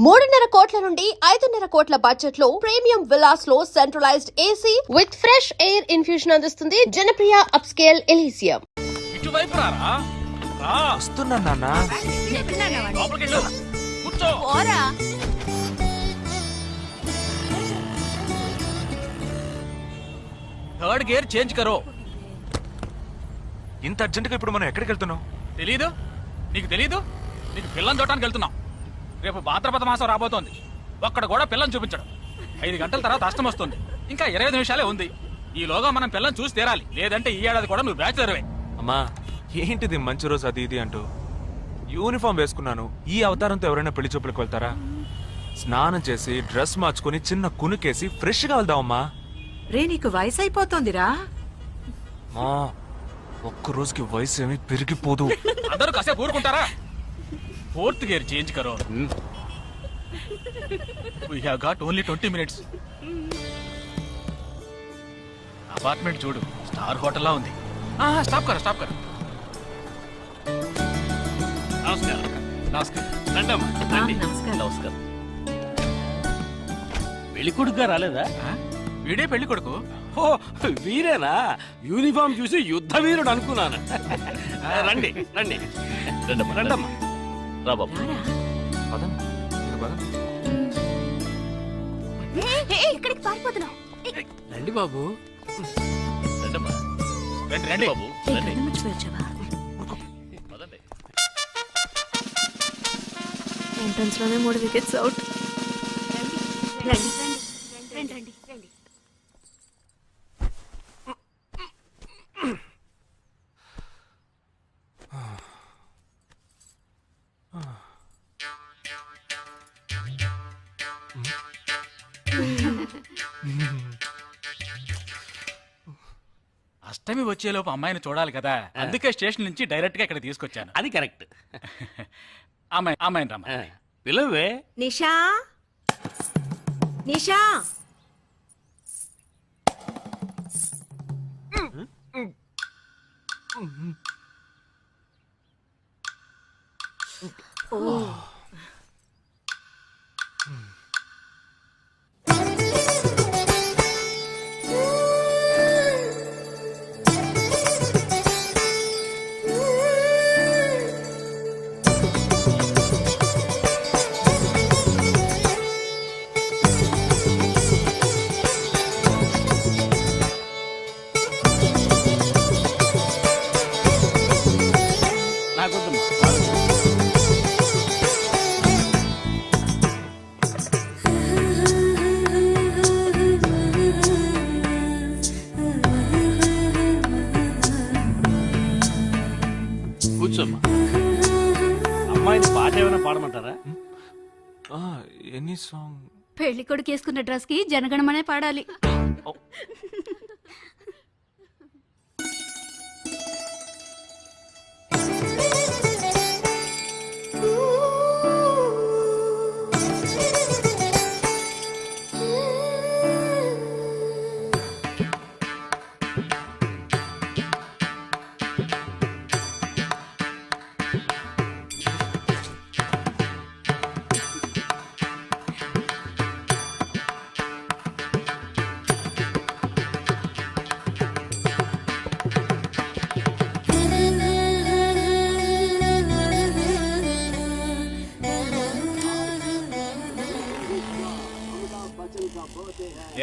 3.5 కోట్ల నుండి 5.5 కోట్ల బడ్జెట్ లో ప్రీమియం విల్లాస్ లో centralised AC with fresh air infusion అందిస్తుంది జనప్రియ అప్స్కేల్ ఎలీసియం. ఇటువైపు రారా రా. వస్తున్నా నాన్న. లోపలికి వెళ్ళు. కూర్చో. థర్డ్ గేర్ చేంజ్ కరో. ఇంత అర్జెంటుగా ఇప్పుడు మనం ఎక్కడికి వెళ్తున్నాం? తెలీదు? నీకు తెలీదు? నీకు పిల్లని చూడటానికి వెళ్తున్నాం. రేపు భాద్రపద మాసం రాబోతోంది. ఒక్కడ కూడా పిల్లని చూపించడం. 5 గంటల తర్వాత అష్టం వస్తుంది. ఇంకా 25 నిమిషాలే ఉంది. ఈలోగా మనం పిల్లని చూసి తీరాలి. లేదంటే ఈ ఏడాది కూడా నువ్వు బ్యాచులర్వే. అమ్మా ఏంటిది మంచి రోజు అది ఇది అంటూ యూనిఫామ్ వేసుకున్నాను. ఈ అవతారంతో ఎవరైనా పెళ్లి చూపులకు వెళ్తారా? స్నానం చేసి డ్రెస్ మార్చుకుని చిన్న కునుకేసి ఫ్రెష్ గా వెళ్దామమ్మా. రే నీకు వయసు అయిపోతోందిరా. మా ఒక్క రోజుకి వయసు ఏమి పెరిగిపోదు. అందరూ కాసేపు ఊరుకుంటారా? ఫోర్త్ గేర్ చేంజ్ కరో. We have got only 20 minutes. Apartment చూడు, స్టార్ హోటల్ లా ఉంది. స్టాప్ కర స్టాప్ కర. నమస్కారం. నమస్కారం. రండమ్మా రండి. నమస్కారం. పెళ్లి కొడుకుగా రాలేదా? వీడే పెళ్లి కొడుకు. ఓ వీరేనా? యూనిఫామ్ చూసి యుద్ధ వీరుడు అనుకున్నాను. రండి రండి రండమ్మా రండమ్మా. రా బాబు. పదండి, మీరు పదండి. ఎక్కడికి పారిపోతున్నావు? రండి బాబు. రండమ్మా. రండి రండి బాబు రండి. పదండి. ఎంట్రన్స్ లోనే 3 వికెట్స్ అవుట్. అష్టమి వచ్చేలోపు అమ్మాయిని చూడాలి కదా, అందుకే స్టేషన్ నుంచి డైరెక్ట్ గా ఇక్కడ తీసుకొచ్చాను. అది కరెక్ట్. అమ్మాయిని రమ్మ. పిలవే. నిషా నిషా కూర్చోమ్మా. అమ్మాయిని పాట ఏమైనా పాడమంటారా? Any song? పెళ్లి కొడుకు వేసుకున్న డ్రెస్ కి జనగణమనే పాడాలి.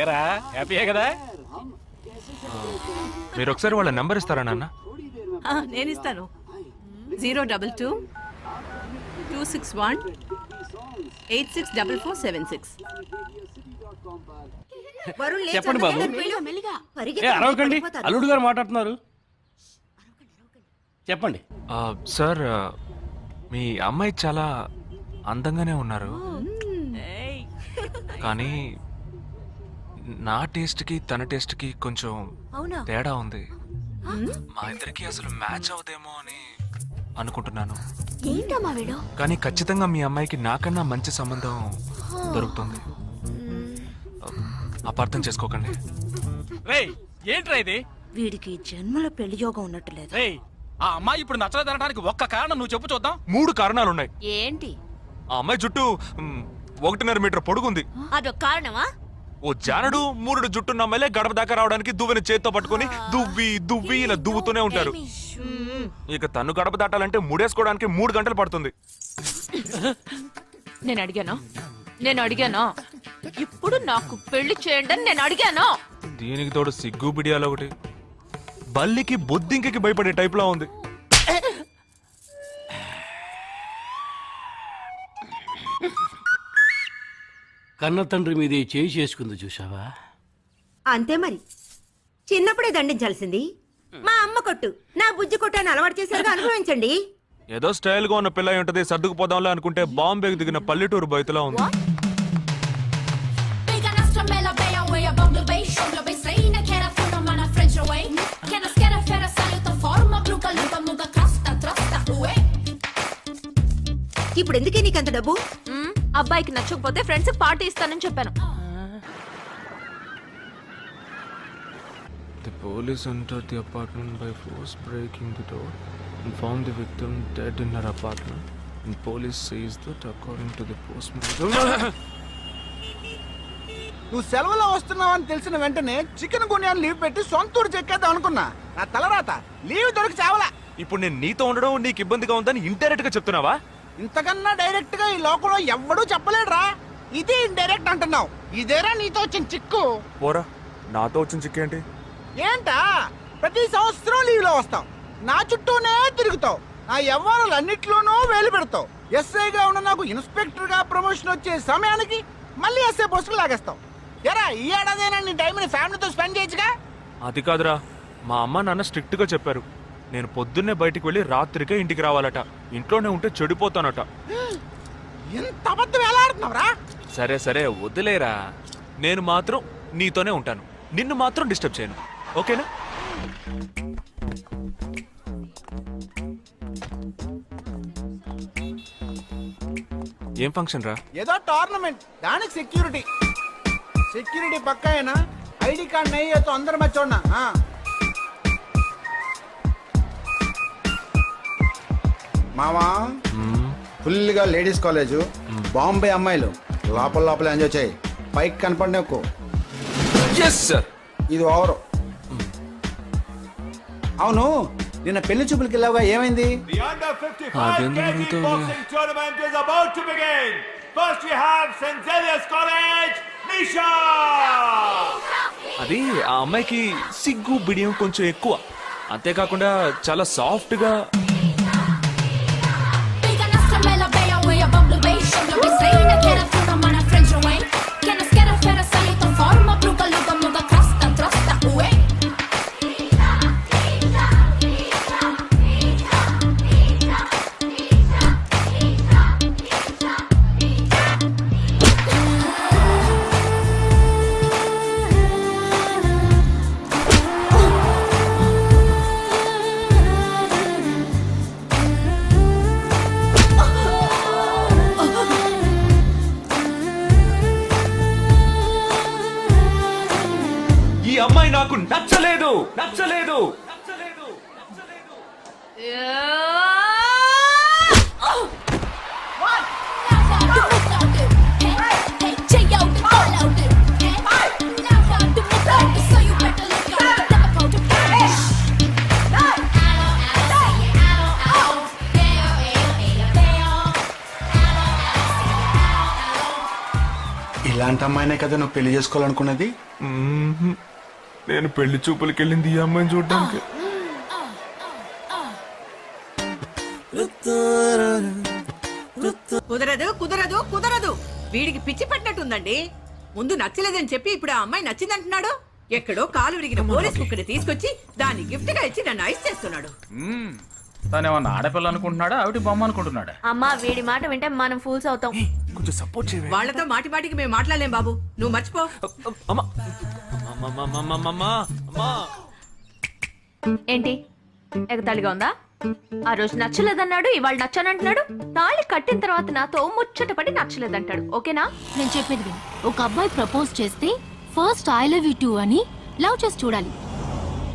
ఏరా హ్యాపీయే కదా? మీరు ఒకసారి వాళ్ళ నెంబర్ ఇస్తారా నాన్న? నేను ఇస్తాను. 022 261 864476. చెప్పండి బాబు. అరవకండి, అల్లుడు గారు మాట్లాడుతున్నారు. చెప్పండి. సార్, మీ అమ్మాయి చాలా అందంగానే ఉన్నారు, కానీ నా టేస్ట్కి తన టేస్ట్కి కొంచెం తేడా ఉంది. మా ఇద్దరికి అసలు మ్యాచ్ అవుదేమో అని అనుకుంటున్నాను. కానీ ఖచ్చితంగా మీ అమ్మాయికి నాకన్నా మంచి సంబంధం దొరుకుతుంది. అపార్థం చేసుకోకండి. ఏంట్రా ఇది? వీడికి జన్మలో పెళ్లి యోగం ఉన్నట్టు లేదు. ఆ అమ్మాయి ఇప్పుడు నచ్చలేదనడానికి ఒక్క కారణం నువ్వు చెప్పు చూద్దాం. 3 కారణాలున్నాయి. ఏంటి? ఆ అమ్మాయి జుట్టు 1.5 మీటర్ పొడుగుంది. అదొక కారణమా? ఓ జానడు 3 జుట్టున్న అమ్మాయిలే గడప దాకా రావడానికి దువ్వెని చేత్తో పట్టుకొని దువ్వి ఇలా దువ్వుతూనే ఉంటారు. ఇక తను గడప దాటాలంటే ముడేసుకోవడానికి 3 గంటలు పడుతుంది. నేను అడిగానా? ఇప్పుడు నాకు పెళ్లి చేయండి అని నేను అడిగానా? దీనికి తోడు సిగ్గు బిడియాలో ఒకటి. బల్లికి బొద్దింకకి భయపడే టైప్ లో ఉంది. కన్న తండ్రి మీదే చేయి చేసుకుంది చూసావా? అంతే మరి, చిన్నప్పుడే దండించాల్సింది. మా అమ్మ కొట్టు, నా బుజ్జి కొట్టాన్ని అలవాటు చేసేది అనుభవించండి. ఏదో స్టైల్ గా ఉన్న పిల్ల ఉంటది, సర్దుకుపోదాంలే అనుకుంటే బాంబేకి దిగిన పల్లెటూరు బయటలో ఉంది. ఇప్పుడు ఎందుకే నీకంత డబ్బు? అబ్బాయికి నచ్చకపోతే ఫ్రెండ్స్ పార్టీ ఇస్తానని చెప్పాను. The police entered the apartment by force, breaking the door and found the victim dead in her apartment. And police says that according to the postmortem. నువ్వు సెలవులో వస్తున్నావని తెలిసిన వెంటనే చికెన్ గున్యాన్ని లీవ్ పెట్టి సొంతూరు చెక్కేద్దాం అనుకున్నా. నా తలరాత లీవ్ దొరికి చావలా. ఇప్పుడు నేను నీతో ఉండడం నీకు ఇబ్బందిగా ఉందని ఇండైరెక్ట్ గా చెప్తున్నావా? ఇంతకన్నా డైరెక్ట్ గా ఈ లోకంలో ఎవ్వడూ చెప్పలేడురా. ఇది ఇండైరెక్ట్ అంటున్నావు. ఇదేరా నీతో వచ్చిన చిక్కు. పోరా, నాతో వచ్చిన చిక్కేంటి? ఏంటా ప్రతి సంవత్సరం లీవ్ లో వస్తావు, నా చుట్టూనే తిరుగుతావు, నా వ్యవహారాలన్నిట్లోనూ వేలు పెడతావు. ఎస్ఐగా ఉన్న నాకు ఇన్స్పెక్టర్ గా ప్రమోషన్ వచ్చే సమయానికి మళ్ళీ ఎస్ఐ పోస్టుకు లాగేస్తావు. ఎరా ఈ ఏడాదైనా నీ టైంని ఫ్యామిలీతో స్పెండ్ చేయొచ్చుగా. అది కాదురా, మా అమ్మ నాన్న స్ట్రిక్ట్ గా చెప్పారు. నేను పొద్దున్నే బయటికి వెళ్ళి రాత్రికే ఇంటికి రావాలట. ఇంట్లోనే ఉంటే చెడిపోతానట. ఎంత అబద్ధం ఎలా ఆడుతున్నావురా? సరే సరే వదిలేరా, నేను మాత్రం నీతోనే ఉంటాను, నిన్ను మాత్రం డిస్టర్బ్ చేయను, ఓకేనా? ఏం ఫంక్షన్ రా? ఏదో టోర్నమెంట్, దానికి సెక్యూరిటీ పక్కా అయినా ఐడి కార్డ్ నయ్యేతో అందరు మర్చోడినా. మావా ఫుల్గా లేడీస్ కాలేజ్, బాంబే అమ్మాయిలు లోపల ఎంజాయ్ చేయి. పైకి కనపడి నాకు ఇది ఓవరు. అవును, నిన్న పెళ్లి చూపులకి వెళ్ళావుగా, ఏమైంది? అది ఆ అమ్మాయికి సిగ్గు బిడియం కొంచెం ఎక్కువ. అంతేకాకుండా చాలా సాఫ్ట్ గా. ఈ అమ్మాయి నాకు నచ్చలేదు. ఇలాంటి అమ్మాయినే కదా నువ్వు పెళ్లి చేసుకోవాలనుకున్నది? నేను పెళ్లి చూపులకి వెళ్ళింది ఈ అమ్మాయిని చూడడానికి. కుదరదు. వీడికి పిచ్చి పట్టినట్టుందండి. ముందు నచ్చలేదని చెప్పి ఇప్పుడు ఆ అమ్మాయి నచ్చిందంటున్నాడు. ఎక్కడో కాలు విరిగిన పోలీస్ కుక్కని తీసుకొచ్చి దాన్ని గిఫ్ట్ గా ఇచ్చి నన్ను ఐస్ చేస్తున్నాడు. తనేమన్నా ఆడపిల్ల అనుకుంటున్నాడా, ఆవిడ బొమ్మ అనుకుంటున్నాడా? అమ్మా వీడి మాట వింటే మనం ఫూల్స్ అవుతాం. కొంచెం సపోర్ట్ చేయవే. వాళ్ళతో మాటికి మేము మాట్లాడలేం బాబు, నువ్వు మర్చిపో. ఏంటి ఎగతాళిగా ఉందా? ఆ రోజు నచ్చలేదన్నాడు, ఇవాళ నచ్చానంటున్నాడు. తాళి కట్టిన తర్వాత నాతో ముచ్చట పడి నచ్చలేదంటాడు. ఓకేనా? నేను చెప్పేది విను. ఒక అబ్బాయి ప్రపోజ్ చేస్తే first I love you two అని లవ్ చేసి చూడాలి.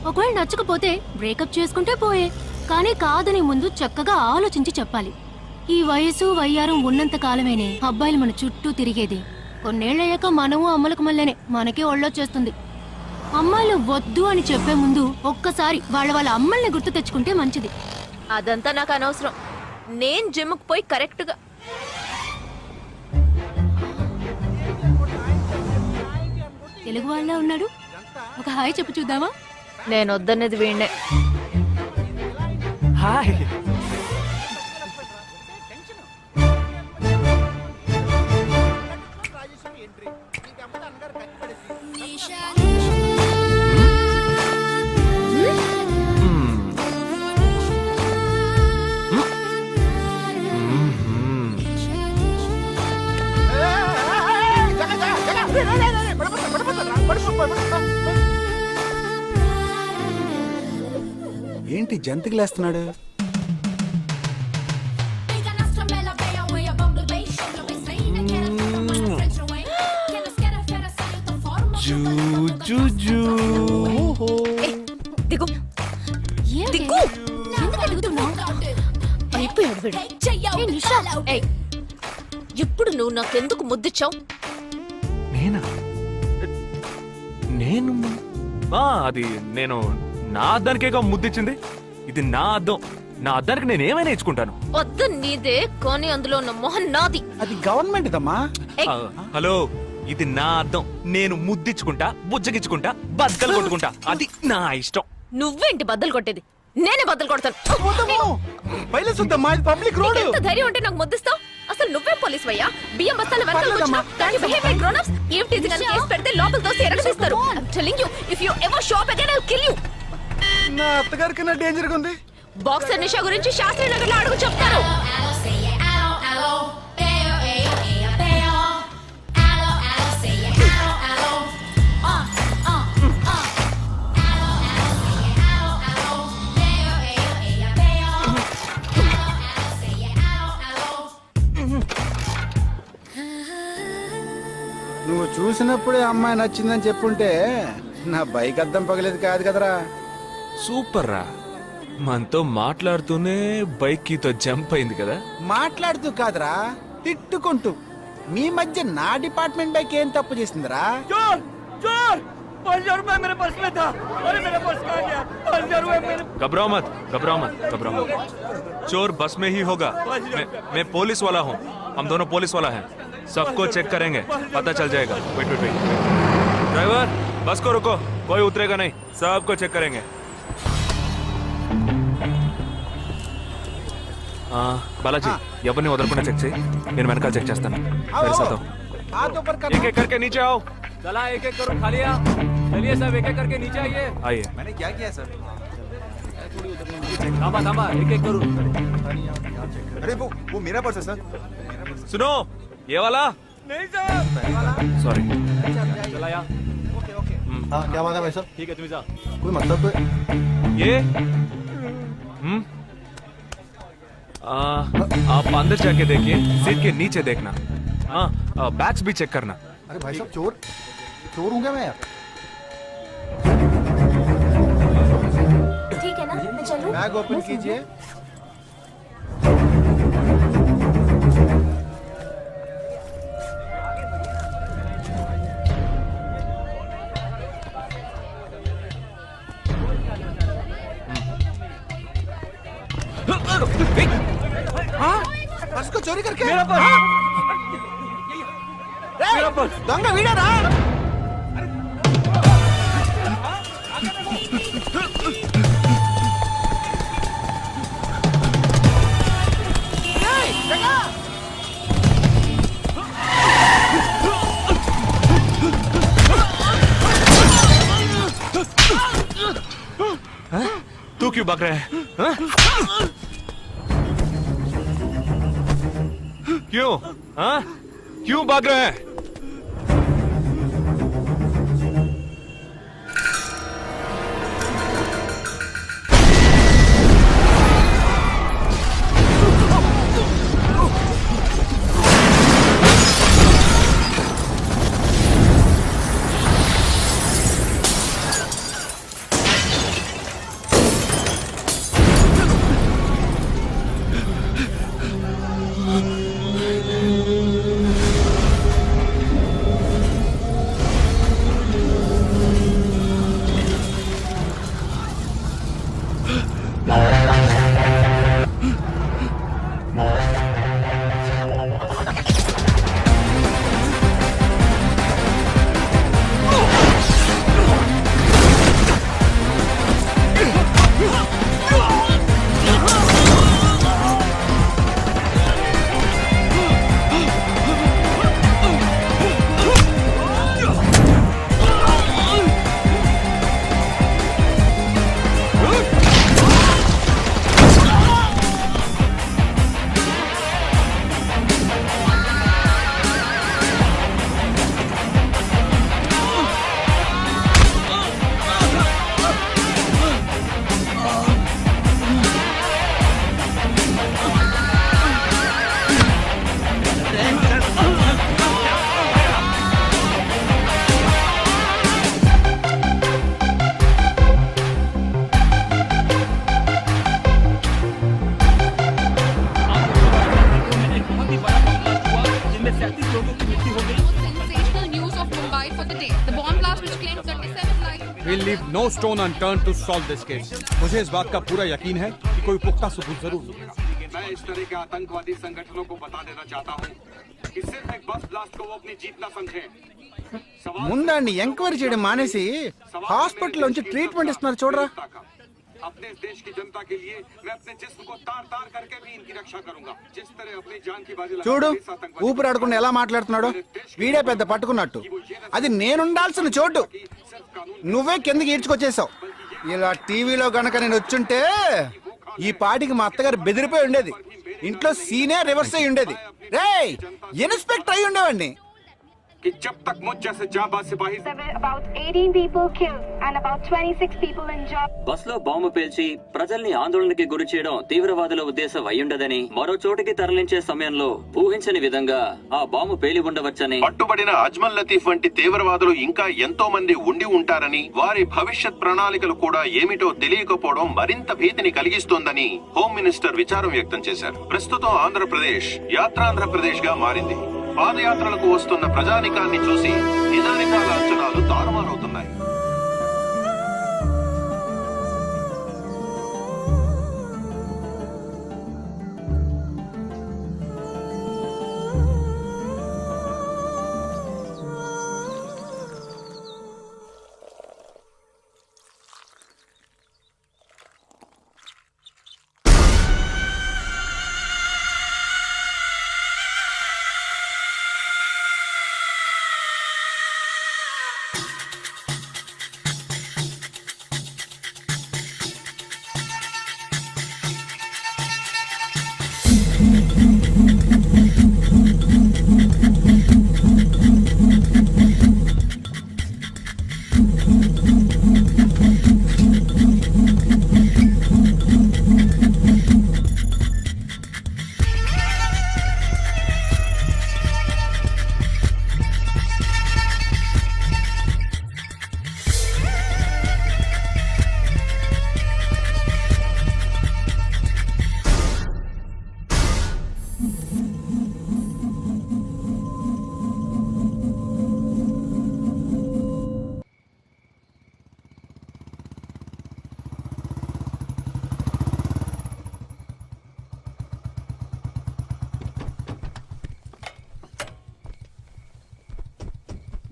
ఒకవేళ నచ్చకపోతే బ్రేకప్ చేసుకుంటే పోయే, కానీ కాదని ముందు చక్కగా ఆలోచించి చెప్పాలి. ఈ వయసు వయ్యారం ఉన్నంత కాలమేనే అబ్బాయిలు మన చుట్టూ తిరిగేది. కొన్నేళ్లయ్యాక మనము అమ్మలకు మళ్ళీనే మనకే ఒళ్ళొచ్చేస్తుంది. అమ్మాయిలు వద్దు అని చెప్పే ముందు ఒక్కసారి వాళ్ళ అమ్మల్ని గుర్తు తెచ్చుకుంటే మంచిది. అదంతా నాకు అనవసరం. నేను జిమ్కి పోయి కరెక్ట్ గా తెలుగు వాళ్ళ ఉన్నాడు, ఒక హాయ్ చెప్పు చూద్దామా? నేను వద్దనేది వీణ్ణే. హాయ్. ఏంటి జంతికి లేస్తున్నాడు? దిగు దిగు. ఎందుకు ఎదుగుతున్నావు? అయిపోయాడు వీడు. ఏ నిషా, ఏయ్, ఇప్పుడు నువ్వు నాకెందుకు ముద్దిచ్చావు? నేనా? నేను అది నేను నా అద్దానికేగా ముద్దిచ్చింది. ఇది నా అద్దం. నా అద్దానికి నేను ఏమైనా ఇచ్చుకుంటాను. వద్దు నీదే, కానీ అందులో ఉన్న మొహన్ నాది. అది గవర్నమెంట్ దమ్మా. ఏయ్, హలో, ఇది నా అద్దం. నేను ముద్దిచ్చుకుంటా, బుజ్జగిచ్చుకుంటా, బద్దలు కొట్టుకుంటా. అది నా ఇష్టం. నువ్వేంటి బద్దలు కొట్టేది? నేనే బద్దలు కొడతాను. Public road. ఎంత ధైర్యం ఉంటే నాకు ముద్దిస్తావు? అసలు నువ్వే పోలీస్ వయ్యా? బియ్యం బస్తాల వెనకాల కూర్చున్నావు. Can you behave like grown-ups? ఏం టీజింగ్ అని కేసు పెడితే లోపల తోసి ఎరగదీస్తారు. I'm telling you, if you ever show up again, I'll kill you. నా అత్తగారికి నా డేంజర్ గా ఉంది. బాక్సర్ నిషా గురించి శాస్త్రి నగర్ లో అడుగు చెప్తారు. నువ్వు చూసినప్పుడే అమ్మాయి నచ్చిందని చెప్పుంటే నా బైక్ అద్దం పగలేదు కాదు కదరా. సూపర్ రా. మనతో మాట్లాడుతూనే బైక్ కీతో జంప్ అయింది కదా. మాట్లాడుతూ కాదురా, తిట్టుకుంటూ. మీ మధ్య నా డిపార్ట్మెంట్ బైక్ ఏం తప్పు చేసిందిరా? घबराओ मत, घबराओ मत, घबराओ मत. चोर बस में ही होगा. मैं पुलिस वाला हूँ. हम दोनों पुलिस वाला हैं. सबको चेक करेंगे, पता चल जाएगा. Wait wait wait. ड्राइवर, बस को रुको. कोई उतरेगा नहीं. सबको चेक करेंगे. बालाजी, ఎవరిని వదలకుండా చెక్ చేయి. నేను వెనకాల చెక్ చేస్తాను. हाथ ऊपर कर. एक एक करके नीचे आओ. चला एक एक करो, खा लिया. चलिए सब एक एक करके नीचे आइए. आइए. मैंने क्या किया सर? थामा थामा, एक एक करो. अरे वो मेरा पर्स है सर. सुनो, ये वाला नहीं सर. सॉरी. चला यार. हाँ क्या मांगा भाई साहब? ठीक है तुम जा. कोई मतलब तो ये आप अंदर जाके देखिए. सीट के नीचे देखना. हाँ, बैग्स भी चेक करना. अरे भाई साहब चोर हूँ क्या मैं यार? ठीक है ना, मैं चलूं? बैग ओपन कीजिए. हाँ? पर्स को चोरी करके? मेरा पर्स. मेरा पर्स. दंगा वीडा रा. तू क्यों भाग रहा है? हाँ? क्यों? हाँ? क्यों भाग रहा है? लोगों की मृत्यु हो गई। Sensational news of Mumbai for the day. The bomb blast which claimed 37 lives. We'll leave no stone unturned to solve this case. मुझे इस बात का पूरा यकीन है कि कोई पुख्ता सबूत जरूर मिलेगा। मैं इस तरह के आतंकवादी संगठनों को बता देना चाहता हूँ कि सिर्फ एक बस ब्लास्ट को वो अपनी जीत न समझें। ముందండి ఎంక్వైరీ చేయడం మానేసి హాస్పిటల్ నుంచి ట్రీట్మెంట్ ఇస్తున్నారు చూడరా. अपने इस देश की जनता के लिए मैं अपने जिस्म को तार तार करके भी इनकी रक्षा करूंगा। जिस तरह अपनी जान की बाजी చూడు लगाकर इस आतंकवादी ఊపిరాడకుండా ఎలా మాట్లాడుతున్నాడు. వీడే పెద్ద పట్టుకున్నట్టు. అది నేనుండాల్సిన చోటు నువ్వే కిందకి ఈడ్చుకొచ్చేసావు. ఇలా టీవీలో గనక నేను వచ్చుంటే ఈ పాటికి మా అత్తగారు బెదిరిపోయి ఉండేది. ఇంట్లో సీనే రివర్స్ అయి ఉండేది. రేయ్ ఇన్స్పెక్టర్ అయి ఉండేవాడిని. कि जब तक मुझ जैसे जाबाज सिपाही About 18 people killed and about 26 people injured. Bus లో బాంబు పేల్చి ప్రజల్ని ఆందోళనకి గురి చేయడం తీవ్రవాదుల ఉద్దేశం అయ్యుండదని, మరో చోటికి తరలించే సమయంలో ఊహించని విధంగా ఆ బాంబు పేలి ఉండవచ్చని, పట్టుబడిన అజ్మల్ లతీఫ్ వంటి తీవ్రవాదులు ఇంకా ఎంతో మంది ఉండి ఉంటారని, వారి భవిష్యత్ ప్రణాళికలు కూడా ఏమిటో తెలియకపోవడం మరింత భీతిని కలిగిస్తోందని హోమ్ మినిస్టర్ విచారం వ్యక్తం చేశారు. ప్రస్తుతం ఆంధ్రప్రదేశ్ యాత్రాంధ్రప్రదేశ్ గా మారింది. పాదయాత్రలకు వస్తున్న ప్రజానికాన్ని చూసి నిజానికాల అంచనాలు తారుమారవుతున్నాయి.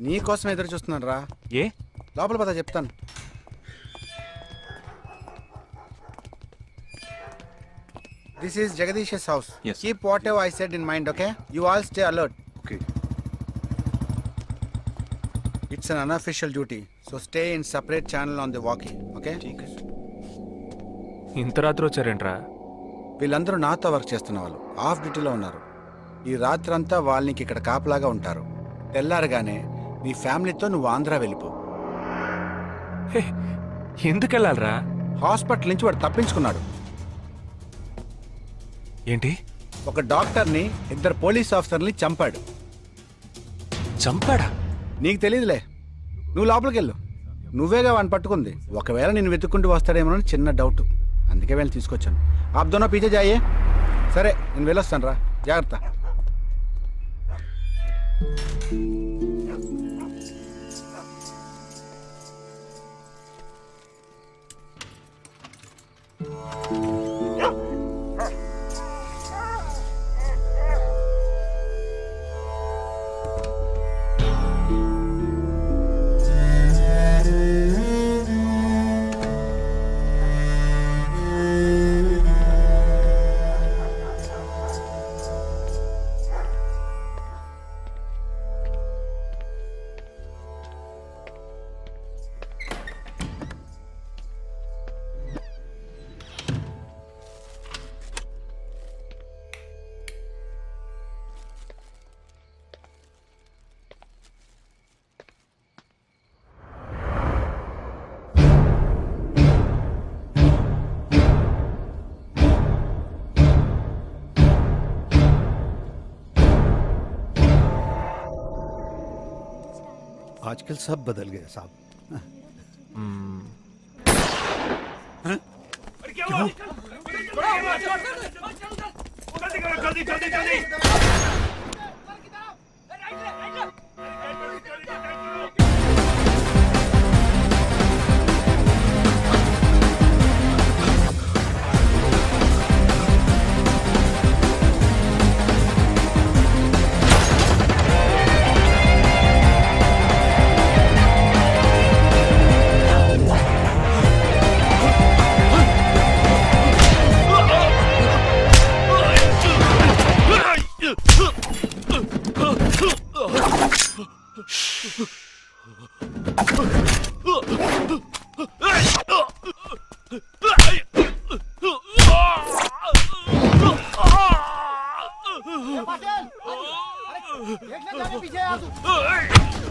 నీ కోసం ఎదురు చూస్తున్నాను రా. ఏ లోపల పద చెప్తాను. This is Jagadish house. Yes. Keep what ever I said in mind. Okay, you all stay alert. Okay. It's an unofficial duty, so stay in separate channel on the walkie. Okay, ఇంత రాత్రి వచ్చారేంట్రా? వీళ్ళందరూ నాతో వర్క్ చేస్తున్న వాళ్ళు of డ్యూటీలో ఉన్నారు. ఈ రాత్రంతా వాళ్ళకి ఇక్కడ కాపలాగా ఉంటారు. తెల్లారగానే నీ ఫ్యామిలీతో నువ్వు ఆంధ్ర వెళ్ళిపో. హే, ఎందుకు వెళ్ళాలరా? హాస్పిటల్ నుంచి వాడు తప్పించుకున్నాడు. ఏంటి? ఒక డాక్టర్ని, ఇద్దరు పోలీస్ ఆఫీసర్ని చంపాడు. చంపాడా? నీకు తెలియదులే, నువ్వు లోపలికి వెళ్ళు. నువ్వేగా వాడిని పట్టుకుంది. ఒకవేళ నేను వెతుక్కుంటూ వస్తాడేమో అని చిన్న డౌట్, అందుకే వెళ్ళి తీసుకొచ్చాను. ఆప్ దోనో పీछे जाइए. సరే నేను వెళ్ళొస్తాను రా, జాగ్రత్త. आजकल सब बदल गए साहब। देखने जाने पीछे आ तू।